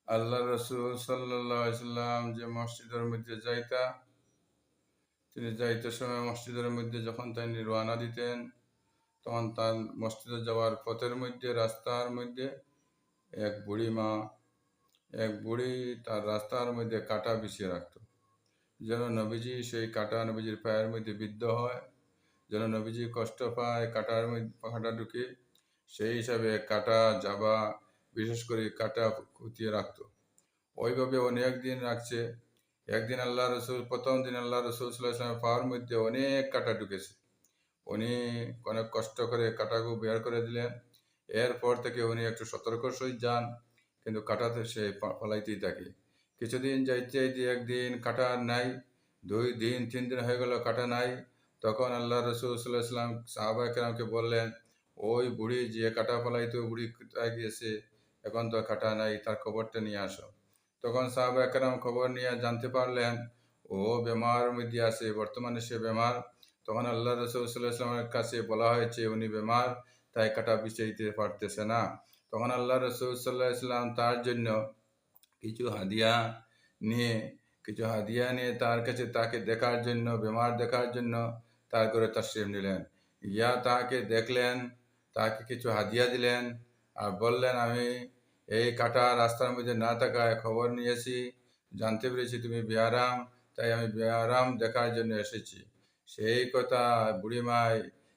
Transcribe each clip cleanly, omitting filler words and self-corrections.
আল্লাহ রসুল সাল্লাল্লাহু আলাইহি সাল্লাম যে মসজিদের মধ্যে যাইতা, তিনি যাইতে সময় মসজিদের মধ্যে যখন তিনি রওনা দিতেন, তখন তার মসজিদে যাওয়ার পথের মধ্যে রাস্তার মধ্যে এক বুড়ি তার রাস্তার মধ্যে কাঁটা বিছিয়ে রাখতো, যেন নবীজি সেই কাঁটা নবীজির পায়ের মধ্যে বিদ্ধ হয়, যেন নবীজি কষ্ট পায় কাঁটার মধ্যে কাঁটা ঢুকে, সেই হিসাবে কাঁটা জাবা বিশেষ করে কাঁটা কুতিয়ে রাখতো। ওইভাবে অনেক দিন রাখছে। একদিন আল্লাহ রসুল প্রথম দিন আল্লাহ রসুল সাল্লাল্লাহু আলাইহি ওয়াসাল্লামের পাওয়ার মধ্যে অনেক কাঁটা ঢুকেছে। উনি অনেক কষ্ট করে কাঁটাগুলো বের করে দিলেন। এরপর থেকে উনি একটু সতর্ক সহিত যান, কিন্তু কাঁটাতে সে পালাইতেই থাকে। কিছুদিন যাইতে যাইতে একদিন কাঁটা আর নাই, 2 দিন 3 দিন হয়ে গেল কাঁটা নাই। তখন আল্লাহ রসুল সাল্লাল্লাহু আলাইহি ওয়াসাল্লাম সাহাবায়ে কেরামকে বললেন, ওই বুড়ি যে কাঁটা পালাইতো, বুড়ি কোথায় গিয়েছে? এখন তো কাঁটা নাই, তার খবরটা নিয়ে আসো। তখন সাহাবায়ে কেরাম খবর নিয়ে জানতে পারলেন ও বেমার মধ্যে আছে, বর্তমানে সে বেমার। তখন আল্লাহ রসুল সাল্লাল্লাহু আলাইহি ওয়াসাল্লামের কাছে বলা হয়েছে উনি বেমার, তাই কাঁটা বিছাইতে পারতেছে না। তখন আল্লাহ রসুল সাল্লাল্লাহু আলাইহি ওয়াসাল্লাম তার জন্য কিছু হাদিয়া নিয়ে তার কাছে তাকে দেখার জন্য, বেমার দেখার জন্য তার ঘরে তাশরিফ নিলেন। ইয়া তাকে দেখলেন, তাকে কিছু হাদিয়া দিলেন আর বললেন, আমি এই কাটা রাস্তার মধ্যে না থাকায় খবর নিয়েছি, জানতে পেরেছি তুমি বেয়ারাম, তাই আমি বেয়ারাম দেখার জন্য এসেছি। সেই কথা বুড়িমাই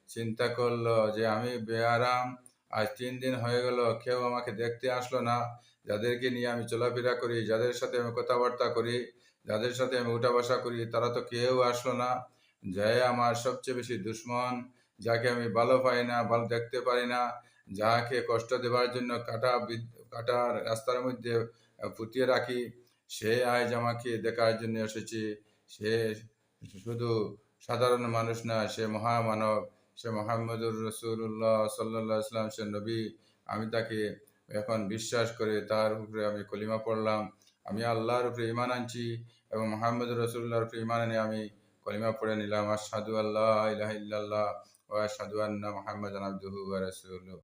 চিন্তা করলো যে আমি বেয়ারাম, আজ 3 দিন হয়ে গেল, কেউ আমাকে দেখতে আসলো না। যাদেরকে নিয়ে আমি চলাফেরা করি, যাদের সাথে আমি কথাবার্তা করি, যাদের সাথে আমি উঠা বসা করি, তারা তো কেউ আসলো না। যে আমার সবচেয়ে বেশি দুশ্মন, যাকে আমি ভালো পাই না, ভালো দেখতে পারি না, যাকে কষ্ট দেওয়ার জন্য কাটা রাস্তার মধ্যে পুঁতিয়ে রাখি, সে আজ আমাকে দেখার জন্য এসেছে। সে শুধু সাধারণ মানুষ না, সে মহামানব, সে মোহাম্মদুর রসুল্লাহ সাল্লাল্লাহু আলাইহি ওয়াসাল্লাম, সে নবী। আমি তাকে এখন বিশ্বাস করে তার উপরে আমি কলিমা পড়লাম। আমি আল্লাহর উপরে ঈমান আনছি এবং মোহাম্মদ রসুল্লাহর উপরে ঈমান আনি আমি কলিমা পড়ে নিলাম, আশহাদু আল্লা ইলাহা ইল্লাল্লাহ ওয়া আশহাদু আন্না মুহাম্মাদান আবদুহু ওয়া রাসূলুহু।